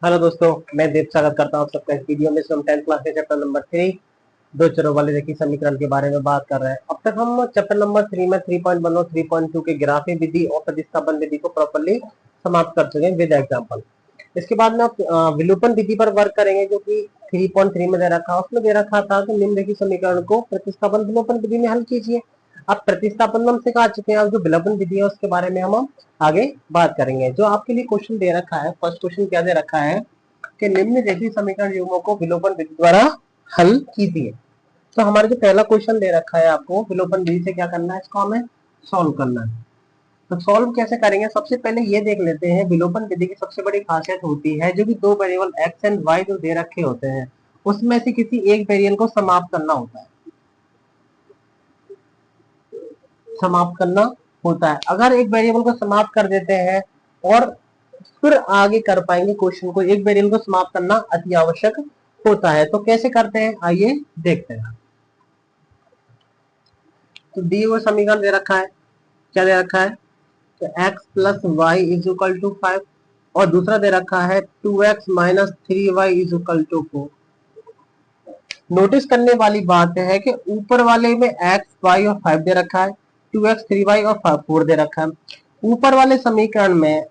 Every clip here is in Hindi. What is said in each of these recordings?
हेलो दोस्तों, मैं देव स्वागत करता हूँ सबका इस वीडियो में। हम 10th क्लास के चैप्टर नंबर 3 दो चरों वाले रेखीय समीकरण के बारे में बात कर रहे हैं। अब तक हम चैप्टर नंबर 3 में 3.1 और 3.2 के ग्राफी विधि और प्रतिस्थापन विधि को प्रॉपर्ली समाप्त कर चुके हैं विद एग्जाम्पल। इसके बाद में आप विलोपन विधि पर वर्क करेंगे जो कि 3.3 में दे रखा है। उसमें दे रखा था कि निम्नलिखित समीकरण को प्रतिस्थापन विलोपन विधि में हल कीजिए। अब प्रतिस्थापन हम सिखा चुके हैं, अब जो विलोपन विधि है उसके बारे में हम आगे बात करेंगे। जो आपके लिए क्वेश्चन दे रखा है, फर्स्ट क्वेश्चन क्या दे रखा है कि निम्न रेखीय समीकरण युग्मों को विलोपन विधि द्वारा हल कीजिए। तो हमारे जो पहला क्वेश्चन दे रखा है, आपको विलोपन विधि से क्या करना है, इसको हमें सॉल्व करना है। तो सॉल्व कैसे करेंगे, सबसे पहले ये देख लेते हैं। विलोपन विधि की सबसे बड़ी खासियत होती है जो कि दो वेरिएबल एक्स एंड वाई जो दे रखे होते हैं उसमें से किसी एक वेरिएबल को समाप्त करना होता है। समाप्त करना होता है। अगर एक वेरिएबल को समाप्त कर देते हैं और फिर आगे कर पाएंगे क्वेश्चन को, एक वेरिएबल को समाप्त करना अति आवश्यक होता है। तो कैसे करते हैं आइए देखते हैं। तो दी हुआ समीकरण दे रखा है, क्या दे रखा है, तो x plus y is equal to 5 और दूसरा दे रखा है 2x minus 3y is equal to 4। Notice करने वाली बात है कि ऊपर वाले में x, y और 5 दे रखा है, 2x, 3y और 4 दे रखा है। ऊपर वाले समीकरण में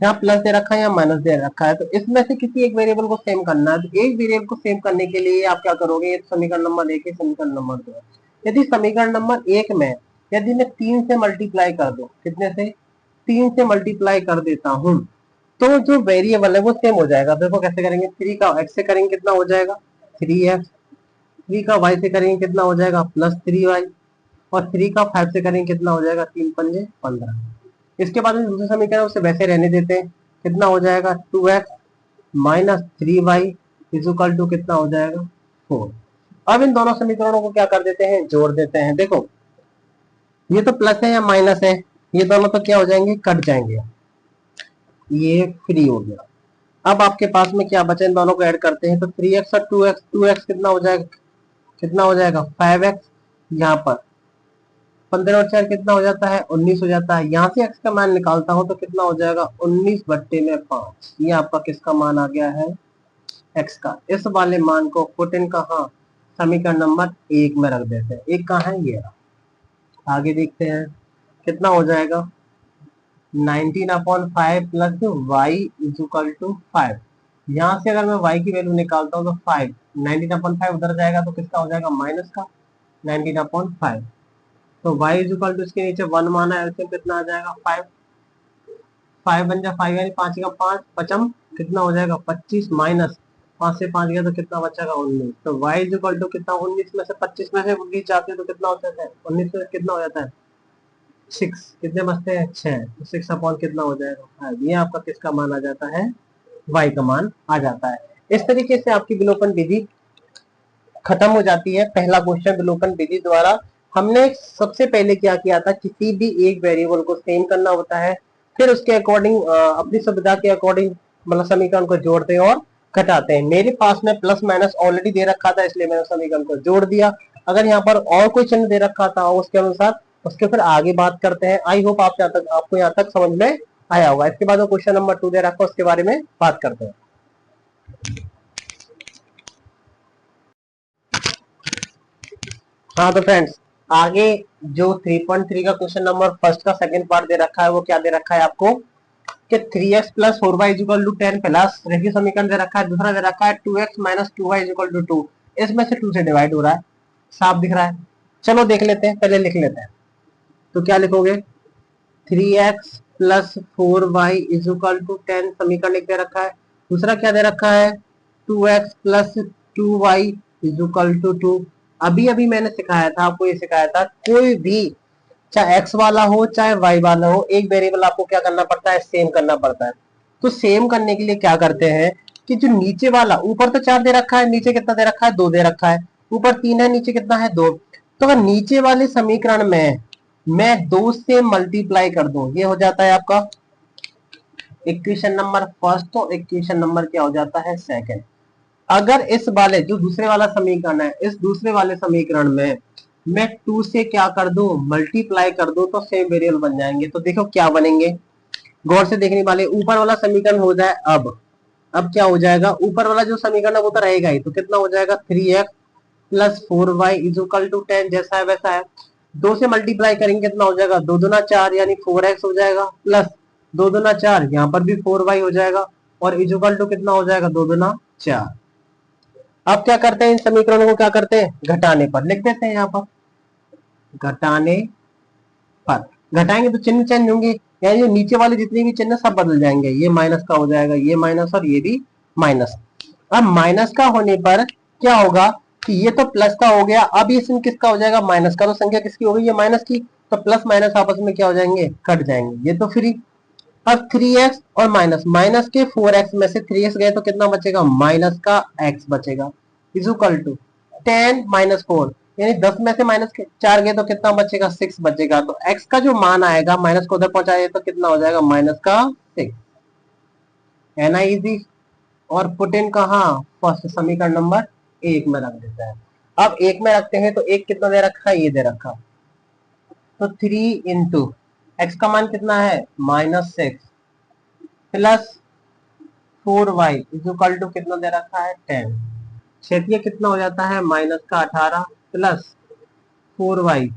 यहाँ प्लस दे रखा है या माइनस दे रखा है। तो इसमें से किसी एक वेरिएबल को सेम करना है। तो एक वेरिएबल को सेम करने के लिए आप क्या करोगे, ये समीकरण नंबर 1 है, समीकरण नंबर 2 है। यदि समीकरण नंबर 1 में यदि मैं 3 से मल्टीप्लाई कर दूं, कितने से, 3 से मल्टीप्लाई कर देता हूं, तो जो वेरिएबल है वो सेम हो जाएगा। देखो कैसे करेंगे, 3 का x से करेंगे कितना हो जाएगा 3x, 3 का y से करेंगे कितना हो जाएगा प्लस 3y और 3 का 5 से करेंगे कितना हो जाएगा 3 पंजे 15। इसके बाद में दूसरे समीकरण उसे वैसे रहने देते हैं, कितना हो जाएगा 2x minus 3y is equal to कितना हो जाएगा 4। अब इन दोनों समीकरणों को क्या कर देते हैं, जोड़ देते हैं। देखो ये तो प्लस है या माइनस है, ये दोनों तो क्या हो जाएंगे, कट जाएंगे, ये फ्री हो गया। अब आपके पास में क्या बचा, इन दोनों को ऐड करते हैं तो 3x और 2x, 2x कितना हो जाएगा, कितना हो जाएगा 5x, यहाँ पर 15 और 4 कितना हो जाता है 19 हो जाता है। यहाँ से x का मान निकालता हूं तो कितना हो जाएगा 19 बट्टे में 5। ये आपका किसका मान आ गया है, x का। इस वाले मान को पुट इन कहाँ, समीकरण नंबर 1 में रख देते हैं। एक कहाँ है, ये आगे देखते हैं कितना हो जाएगा 19/5 plus y is equal to 5। यहाँ से अगर मैं y की वैल्यू निकालता हूँ तो 5, 19/5 उधर जाएगा तो किसका हो जाएगा माइनस का 19/5। तो y इज इक्वल टू इसके नीचे 1 माना है, एलसीएम कितना आ जाएगा 5, 5 बन जाए 5 यानी 5 का 5 पचम कितना हो जाएगा 25 माइनस 5 से 5 गया तो कितना बचेगा 19। तो y इज इक्वल टू कितना 19 में से 25 में से 19 जाते हैं तो कितना हो जाता है 19 में कितना हो जाता है 6, कितने बचते हैं 6, तो 6 अपॉन कितना हो जाएगा 5। ये आपका किसका मान आ जाता है, y का मान आ जाता है। इस तरीके से आपकी विलोपन विधि खत्म हो जाती है। पहला क्वेश्चन विलोपन विधि द्वारा हमने सबसे पहले क्या किया था, किसी भी एक वेरिएबल को सेम करना होता है, फिर उसके अकॉर्डिंग अपनी सुविधा के अकॉर्डिंग मतलब समीकरण को जोड़ते हैं और घटाते हैं। मेरे पास में प्लस माइनस ऑलरेडी दे रखा था इसलिए मैंने समीकरण को जोड़ दिया। अगर यहाँ पर और कोई चिन्ह दे रखा था उसके अनुसार उसके फिर आगे बात करते हैं। आई होप आपको यहाँ तक समझ में आया होगा। इसके बाद क्वेश्चन नंबर 2 दे रखा है, उसके बारे में बात करते हैं। हाँ तो फ्रेंड्स, आगे जो 3.3 का क्वेश्चन नंबर फर्स्ट का सेकंड पार्ट दे रखा है वो क्या दे रखा है आपको कि 3x plus 4y is equal to 10 plus रेखीय समीकरण दे रखा है। दूसरा दे रखा है 2x minus 2y is equal to 2। इसमें से 2 से डिवाइड हो रहा है, साफ दिख रहा है। चलो देख लेते हैं, पहले लिख लेते हैं। तो क्या लिखोगे 3x plus 4y is equal to 10 समीकरण एक दे रखा है। दूसरा क्या दे रखा है 2x plus 2y is equal to 2। अभी अभी मैंने सिखाया था आपको, ये सिखाया था कोई भी चाहे x वाला हो चाहे y वाला हो, एक वेरिएबल आपको क्या करना पड़ता है, सेम करना पड़ता है। तो सेम करने के लिए क्या करते हैं कि जो नीचे वाला, ऊपर तो 4 दे रखा है, नीचे कितना दे रखा है 2 दे रखा है, ऊपर 3 है नीचे कितना है 2। तो अगर नीचे वाले समीकरण में मैं 2 से मल्टीप्लाई कर दूं, ये हो जाता है आपका इक्वेशन नंबर फर्स्ट, तो इक्वेशन नंबर क्या हो जाता है सेकंड। अगर इस वाले जो दूसरे वाला समीकरण है, इस दूसरे वाले समीकरण में मैं 2 से क्या कर दूं, मल्टीप्लाई कर दूं, तो सेम वेरिएबल बन जाएंगे। तो देखो क्या बनेंगे, गौर से देखने वाले, ऊपर वाला समीकरण हो जाए अब अब क्या हो जाएगा, ऊपर वाला जो समीकरण है वो तो रहेगा ही, तो कितना हो जाएगा 3x plus 4y is equal to 10, जैसा है वैसा है। दो से मल्टीप्लाई करेंगे कितना हो जाएगा, दो दूना चार यानी 4x हो जाएगा, प्लस दो दूना चार, यहाँ पर भी 4y हो जाएगा, और इज इक्वल टू कितना हो जाएगा, दो दूना चार। अब क्या करते हैं, इन समीकरणों को क्या करते हैं, घटाने पर लिख देते हैं। यहाँ पर घटाने पर घटाएंगे तो चिन्ह चेंज होंगे, यानी नीचे वाले जितने भी चिन्ह सब बदल जाएंगे, ये माइनस का हो जाएगा, ये माइनस और ये भी माइनस। अब माइनस का होने पर क्या होगा कि ये तो प्लस का हो गया, अब ये चिन्ह किसका हो जाएगा, माइनस का। तो संख्या किसकी हो गई, ये माइनस की, तो प्लस माइनस आपस में क्या हो जाएंगे, कट जाएंगे, ये तो फ्री। अब 3x और माइनस, माइनस के 4x में से 3x गए तो कितना बचेगा, माइनस का x बचेगा, इज इक्वल टू 10 माइनस 4, यानी 10 में से माइनस 4 गए तो कितना बचेगा, 6 बचेगा। तो x का जो मान आएगा, माइनस को उधर पहुंचाए तो कितना हो जाएगा, माइनस का 6। है ना इजी। और पुट इन कहा, फर्स्ट समीकरण नंबर 1 में रख देता है। अब 1 में रखते हैं तो 1 कितना दे रखा है, ये दे रखा, तो 3 इंटू एक्स का मान कितना है, -6 plus 4y is equal to कितना दे रखा है, 10। क्षेत्रीय कितना हो जाता है, माइनस का 18 plus 4y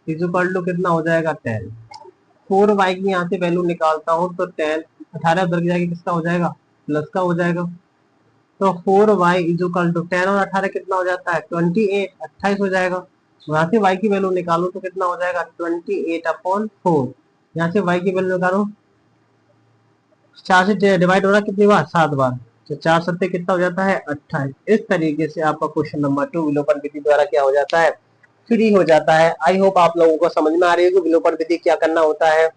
is equal to कितना हो जाएगा, 10। 4y की यहाँ से वैल्यू निकालता हूँ तो 10, 18 उधर जाके किसका हो जाएगा, प्लस का हो जाएगा। तो 4y इज इक्वल टू 10 और 18 कितना हो जाता है, 28, 28 हो जाएगा। यहाँ से y की वैल्यू निकालो तो कितना हो जाएगा, 28/4। यहाँ से y की वैल्यू निकालो, 4 से डिवाइड हो रहा है कितनी बार, 7 बार, तो 4 सत्ते कितना हो जाता है, 28। इस तरीके से आपका क्वेश्चन नंबर 2 विलोपन विधि द्वारा क्या हो जाता है, फ्री हो जाता है। आई होप आप लोगों को समझ में आ रही है कि विलोपन विधि क्या करना होता है।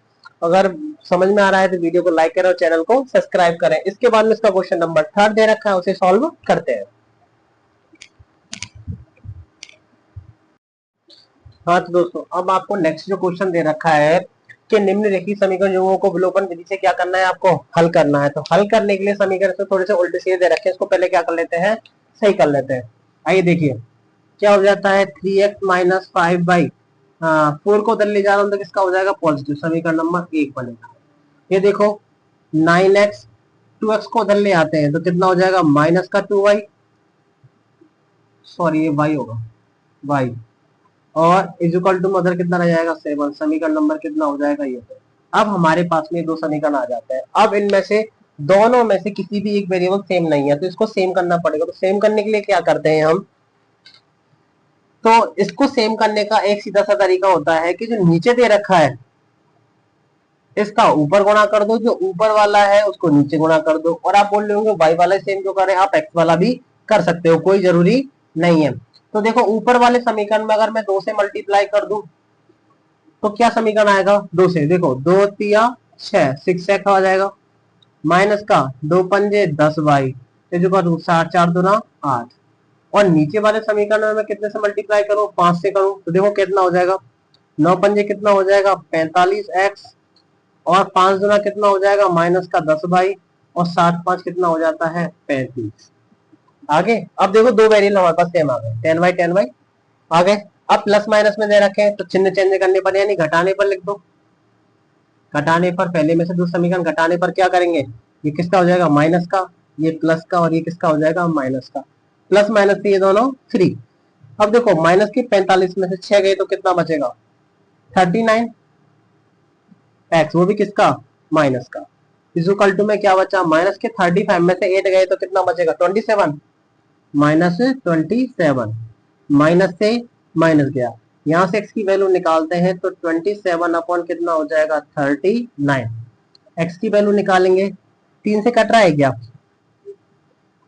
अगर समझ में आ रहा है तो वीडियो को लाइक करें और चैनल को सब्सक्राइब करें। इसके बाद में इसका क्वेश्चन नंबर 3 दे रखा है, उसे सॉल्व करते हैं। हाँ तो दोस्तों, अब आपको नेक्स्ट जो क्वेश्चन दे रखा है कि निम्नलिखित समीकरणों को विलोपन विधि से क्या करना है, आपको हल करना है। तो हल करने के लिए समीकरण से थोड़े से उल्टे सीधे दे रखे हैं, इसको पहले क्या कर लेते हैं, सही कर लेते हैं। आइए देखिए क्या हो जाता है, 3x माइनस 5/4 को उधर ले जा रहा हूँ तो किसका हो जाएगा, पॉजिटिव, समीकरण नंबर 1 बनेगा। ये देखो 9x 2x को उधर ले आते हैं तो कितना हो जाएगा, माइनस का 2y, सॉरी ये y होगा, y, और इज इक्वल टू उधर कितना रह जाएगा, 7, समीकरण नंबर कितना हो जाएगा, ये। अब हमारे पास में दो समीकरण आ जाते हैं। अब इनमें से दोनों में से किसी भी एक वेरिएबल सेम नहीं है तो इसको सेम करना पड़ेगा। तो सेम करने के लिए क्या करते हैं हम, तो इसको सेम करने का एक सीधा सा तरीका होता है कि जो नीचे दे रखा है इसका ऊपर गुणा कर दो, जो ऊपर वाला है उसको नीचे गुणा कर दो। और आप बोल रहे होंगे वाई वाला सेम जो करें, आप एक्स वाला भी कर सकते हो, कोई जरूरी नहीं है। तो देखो ऊपर वाले समीकरण में अगर मैं 2 से मल्टीप्लाई कर दूं तो क्या समीकरण आएगा, 2 से, देखो 2 तिया 6, 6x आ जाएगा, माइनस का 2 पंजे 10y, 7 4 दूना 8। और नीचे वाले समीकरण में मैं कितने से मल्टीप्लाई करूं, 5 से करूं, तो देखो कितना हो जाएगा, 9 पंजे कितना हो जाएगा, 45x, और 5 दूना कितना हो जाएगा, माइनस का 10y, और 7 5 कितना हो जाता है, 35। आगे अब देखो दो वेरिएबल हमारे पास सेम आ गए, 10y आ गए। अब प्लस माइनस में दे रखे हैं तो चिन्ह चेंज करने पर यानी घटाने पर लिख दो। घटाने पर पहले में से दो समीकरण घटाने पर क्या करेंगे, ये किसका हो जाएगा, माइनस का, ये प्लस का, और ये किसका हो जाएगा, माइनस का। प्लस माइनस से ये दोनों फ्री। अब देखो माइनस की 45 में से 6 गए तो कितना बचेगा, 39x, वो भी किसका, माइनस का। इक्वल टू में क्या बचा, माइनस के 35 में से 8 गए तो कितना बचेगा, 27, -27, माइनस से माइनस गया, यहाँ से x की वैल्यू निकालते हैं तो 27 अपॉन कितना हो जाएगा, 39। x की वैल्यू निकालेंगे, 3 से कट रहा है क्या,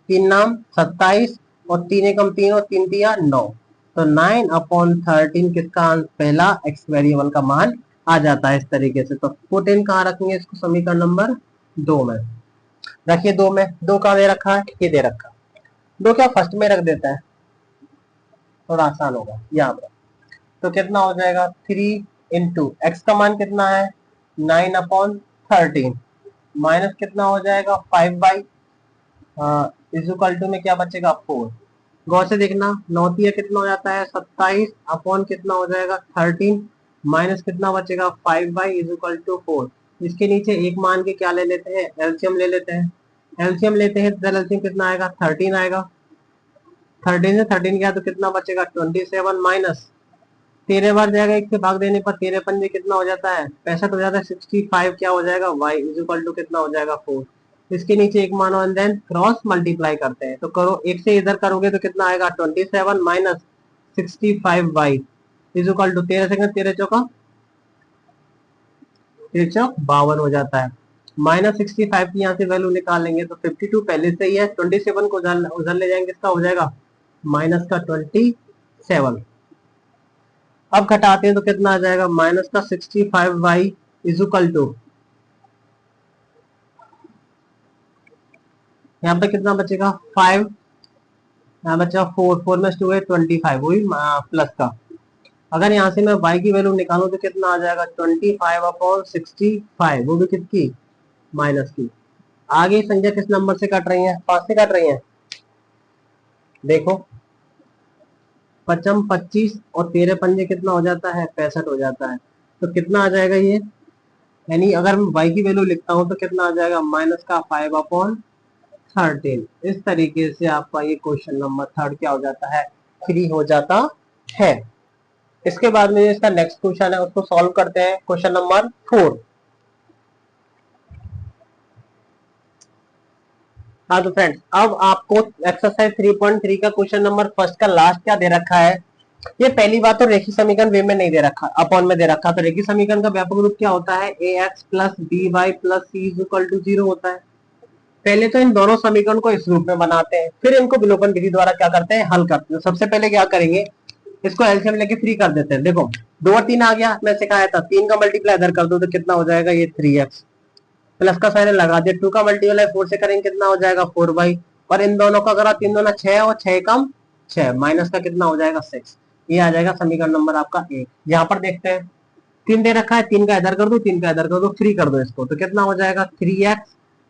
3 नाम 27, और 3 एकम 3 और 3 तिया 9, तो 9/13 किसका पहला x वेरिएबल का मान आ जाता है इस तरीके से। तो पुट इन कहाँ रखेंगे इसको, समीकरण नंबर 2 में रखिए। 2 में 2 कहाँ दे रखा है, ये दे रखा, 2 क्या फर्स्ट में रख देता है, थोड़ा आसान होगा यहाँ पर। तो कितना हो जाएगा, 3 इंटू एक्स का मान कितना है, 9/13, माइनस कितना हो जाएगा, 5/, इज इक्वल टू में क्या बचेगा, 4। गौर से देखना, 9 तिया कितना हो जाता है, 27, अपॉन कितना हो जाएगा, 13, माइनस कितना बचेगा, 5/, इज इक्वल टू 4। इसके नीचे एक मान के क्या ले लेते हैं, एलसीएम ले लेते हैं। एलसीएम लेते हैं तो एलसीएम कितना आएगा, 13 आएगा। 13 से 13 गया तो कितना बचेगा, 27 माइनस 13 बार जाएगा, एक से भाग देने पर 13 पंजे कितना हो जाता है, 65 हो जाता है। 65 क्या हो जाएगा, y इज इक्वल टू कितना हो जाएगा, 4। इसके नीचे एक मानो एंड देन क्रॉस मल्टीप्लाई करते हैं, तो करो, एक से इधर करोगे तो कितना आएगा, 27 minus 65y is equal to 13 second, 13 चौका 13 चौक 52 हो जाता है। माइनस 65 की यहाँ से वैल्यू निकालेंगे तो 52 पहले से ही है, 27 को उधर ले जाएंगे, इसका हो जाएगा माइनस का 27। अब घटाते हैं तो कितना आ जाएगा, माइनस का 65y इज इक्वल टू, यहाँ पे कितना बचेगा 5, यहाँ बचा 4, 4 में 2 है 25, वही प्लस का। अगर यहाँ से मैं y की वैल्यू निकालूं तो कितना आ जाएगा, 25/65, वो भी किसकी, माइनस की। आगे संख्या किस नंबर से काट रही है, 5 से काट रही है। देखो 55 25 और 13 पंजे कितना हो जाता है, 65 हो जाता है। तो कितना आ जाएगा ये, यानी अगर मैं y की वैल्यू लिखता हूँ तो कितना आ जाएगा, माइनस का 5/13। इस तरीके से आपका ये क्वेश्चन नंबर 3 क्या हो जाता है, 3 हो जाता है। इसके बाद में इसका नेक्स्ट क्वेश्चन है, उसको सॉल्व करते हैं। Question number 4। हाँ तो फ्रेंड्स, अब आपको एक्सरसाइज 3.3 का क्वेश्चन नंबर फर्स्ट का लास्ट क्या दे रखा है। ये पहली बात तो रेखीय समीकरण वे में नहीं दे रखा, अपॉन में दे रखा। तो रेखीय समीकरण का व्यापक रूप क्या होता है, ax plus by plus c is equal to 0 होता है। पहले तो इन दोनों समीकरण को इस रूप में बनाते हैं, फिर इनको विलोपन विधि द्वारा क्या करते हैं, हल करते हैं। सबसे पहले क्या करेंगे, इसको एलसीएम लेके फ्री कर देते हैं। देखो 2 और 3 आ गया, मैं सिखाया था, 3 का मल्टीप्लाई इधर कर दो तो कितना हो जाएगा, ये 3x प्लस का साइन लगा दिया। 2 का मल्टीप्लाई 4 से करेंगे कितना हो जाएगा, 4y। और इन दोनों का करा, 3 दूना 6 और 6 कम 6, माइनस का कितना हो जाएगा 6। ये आ जाएगा समीकरण नंबर आपका 1। यहाँ पर देखते हैं 3 दे रखा है, 3 का इधर कर दो, 3 का इधर कर दो, फ्री कर दो इसको, तो कितना हो जाएगा 3x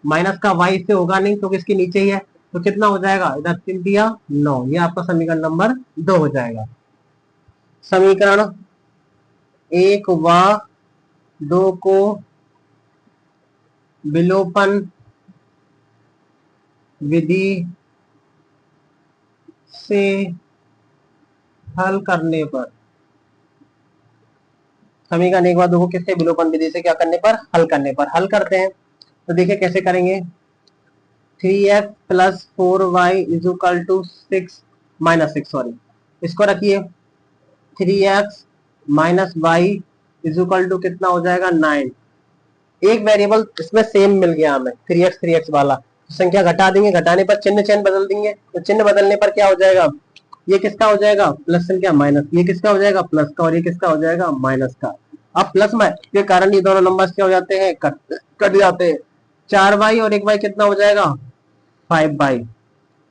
माइनस का y से होगा नहीं क्योंकि इसके नीचे ही है, तो कितना हो जाएगा, इधर 3 दिया 9। ये आपका समीकरण नंबर 2 हो जाएगा। समीकरण 1 व 2 को विलोपन विधि से हल करने पर, समीकरण 1 व 2 को किससे, विलोपन विधि से क्या करने पर, हल करने पर। हल करते हैं तो देखिए कैसे करेंगे, 3x plus 4y is equal to 6 minus 6, sorry इसको रखिए, 3x minus y is equal to कितना हो जाएगा 9। एक वेरिएबल इसमें सेम मिल गया हमें, 3x वाला, तो संख्या घटा देंगे, घटाने पर चिन्ह चिन्ह बदल देंगे, तो चिन्ह बदलने पर क्या हो जाएगा, ये किसका हो जाएगा, प्लस संख्या माइनस, ये किसका हो जाएगा, प्लस का, और ये किसका हो जाएगा, माइनस का। अब प्लस के कारण ये दोनों नंबर्स क्या हो जाते हैं, कट जाते हैं। 4y और 1y कितना हो जाएगा, 5y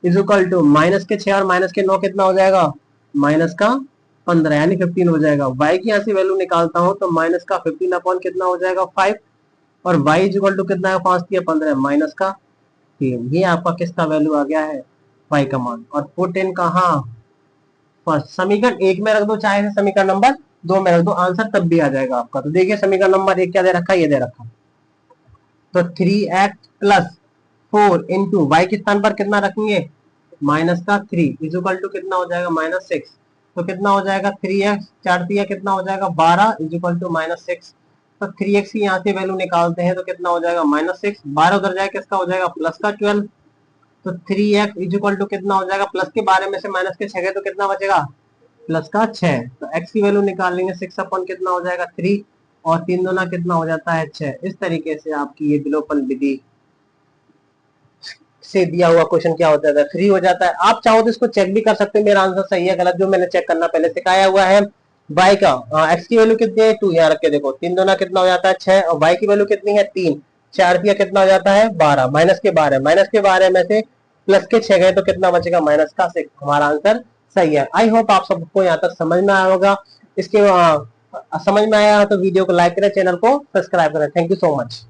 is equal to minus के 6 और माइनस के 9 कितना हो जाएगा, माइनस का 15 यानी 15 हो जाएगा। y की यहाँ से वैल्यू निकालता हूं तो माइनस का 15 अपॉन कितना हो जाएगा 5, और y इज इक्वल टू कितना है, 5 दिया 15 माइनस का 3। ये आपका किसका वैल्यू आ गया है, y का मान। और पुट इन कहाँ, फर्स्ट समीकरण 1 में रख दो, चाहे समीकरण नंबर 2 में रख दो, आंसर तब भी आ जाएगा आपका। तो देखिए समीकरण नंबर 1 क्या दे रखा है, ये दे रखा, तो 3x प्लस 4 इंटू वाई के स्थान पर कितना रखेंगे, माइनस का 3 इज इक्वल टू कितना हो जाएगा, माइनस 6। तो कितना हो जाएगा 3x 4 दिया कितना हो जाएगा 12 इज इक्वल टू माइनस 6। तो 3x की यहाँ से वैल्यू निकालते हैं तो कितना हो जाएगा, माइनस 6, 12 उधर जाए किसका हो जाएगा, प्लस का 12। तो 3x इज इक्वल टू कितना हो जाएगा, प्लस के 12 में से माइनस के 6 गए तो कितना बचेगा, प्लस का 6। तो x की वैल्यू निकाल लेंगे, 6 अपॉन कितना हो जाएगा 3, और 3 दूना कितना हो जाता है 6। इस तरीके से आपकी ये विलोपन विधि से दिया हुआ क्वेश्चन क्या होता है, 3 हो जाता है। आप चाहो तो इसको चेक भी कर सकते हैं, मेरा आंसर सही है गलत, जो मैंने चेक करना पहले सिखाया हुआ है। y का x की वैल्यू कितनी है 2, यहाँ रख के देखो, 3 दूना कितना हो जाता है 6, और y की वैल्यू कितनी है 3, 4 दिया कितना हो जाता है 12, माइनस के 12, माइनस के 12 में से प्लस के 6 गए तो कितना बचेगा, माइनस का 6। हमारा आंसर सही है। आई होप आप सबको यहाँ तक समझ में आया होगा। इसके समझ में आया तो वीडियो को लाइक करें, चैनल को सब्सक्राइब करें। Thank you so much.